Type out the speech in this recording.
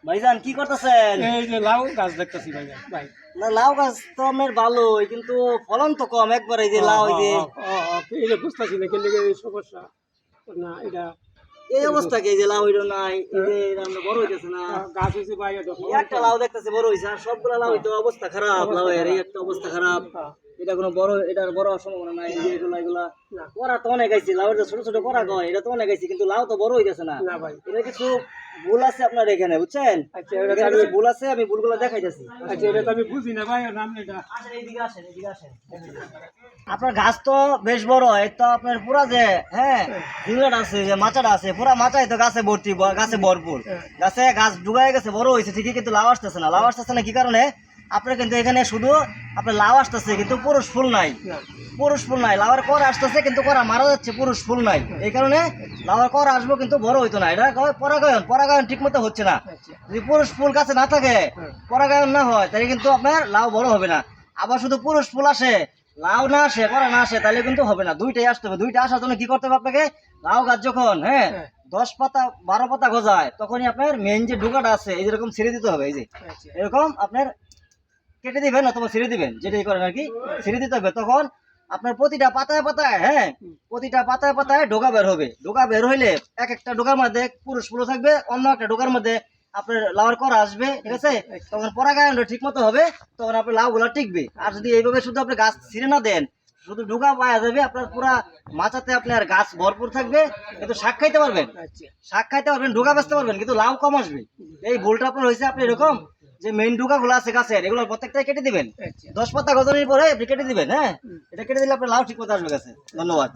ভাইজান কি করতেছেন? এই যে লাউ গাছ দেখতেছি ভাইজান ভাই। না লাউ গাছ তো আপনার ভালোই, কিন্তু ফলন তো কম একবার। এই যে লাউ, এই যে এই যে বুঝতেছি না কেন এই সমস্যা না এটা এই অবস্থা কি? এই যে লাউ হইলো নাই, এই যে আমরা বড় হইতেছে না। গাছ হয়েছে ভাই এটা এই একটা লাউ দেখতেছে বড় হইছে, আর সবগুলা লাউ তো অবস্থা খারাপ। লাউ এর এই একটা অবস্থা খারাপ। এটা কোনো বড়, এটার বড় হওয়ার সম্ভাবনা নাই। এই যে এগুলা করা তো অনেক আইছে, লাউর যে ছোট ছোট করা কয় এটা তো অনেক আইছে, কিন্তু লাউ তো বড় হইতেছে না। না ভাই। এটা কিছু ভুল আছে আপনার এখানে, বুঝছেন? আচ্ছা এখানে কিছু ভুল আছে, আমি ভুলগুলো দেখাইতেছি। আচ্ছা এটা তো আমি বুঝি না ভাই, নাম এটা আসেন এইদিকে, আসেন এইদিকে, আসেন। আপনার গাছ তো বেশ বড়, এই তো আপনার পুরা যে জিংলাটা আছে, যে মাচাটা আছে, পুরা মাচাই তো গাছে ভর্তি, গাছে ভরপুর। গাছ ডুবাই গেছে, বড় হয়েছে ঠিকই, কিন্তু লাউ আসতেছে না। লাউ আসতেছে না কি কারণে? আপনার কিন্তু এখানে শুধু আপনার লাউ আসতেছে, কিন্তু পুরুষ ফুল নাই। পুরুষ ফুল নাই, লাউয়ের কর আসতেছে কিন্তু করা মারা যাচ্ছে, পুরুষ ফুল নাই। এই কারণে লাউয়ের কর আসবো কিন্তু বড় হইতো না। এটা পরাগায়ন ঠিক মতো হচ্ছে না। যদি পুরুষ ফুল গাছে না থাকে, পরাগায়ন না হয়, তাহলে কিন্তু আপনার লাউ বড় হবে না। আবার শুধু পুরুষ ফুল আসে, লাউ না আসে, করা না আসে, তাহলে কিন্তু হবে না। দুইটাই আসতে হবে। দুইটা আসার জন্য কি করতে হবে আপনাকে? লাউ গাছ যখন 10 পাতা 12 পাতা গজায়, তখনই আপনার মেন যে ডুগাটা আছে এই যেরকম ছেড়ে দিতে হবে। এই যে এরকম আপনার কেটে দিবেন অথবা ছেড়ে দিবেন, যেটাই করেন আর কি, ছেড়ে দিতে হবে। তখন আপনার প্রতিটা পাতায় পাতায় প্রতিটা পাতায় পাতায় ডোকা বের হবে। ডোকা বের হইলে এক একটা ডোকার মধ্যে পুরুষ ফুল থাকবে, অন্য একটা ডোকার মধ্যে আপনার লাউয়ের করা আসবে, ঠিক আছে? তখন পরাগায়নটা ঠিক মতো হবে, তখন আপনার লাউ গুলা টিকবে। আর যদি এইভাবে শুধু আপনি গাছ ছিঁড়ে না দেন, শুধু ডোকা পাওয়া যাবে, আপনার পুরা মাচাতে আপনার গাছ ভরপুর থাকবে, কিন্তু শাক খাইতে পারবেন, শাক খাইতে পারবেন, ডোকা বেচতে পারবেন, কিন্তু লাউ কম আসবে। এই ভুলটা আপনার হয়েছে। আপনি এরকম যে মেইন ডোকা গুলো আছে গাছের, এগুলো প্রত্যেকটাই কেটে দিবেন। 10 পাতা গজানোর পরে আপনি কেটে দিবেন। এটা কেটে দিলে আপনার লাউ ঠিক মতো আসবে গাছে। ধন্যবাদ।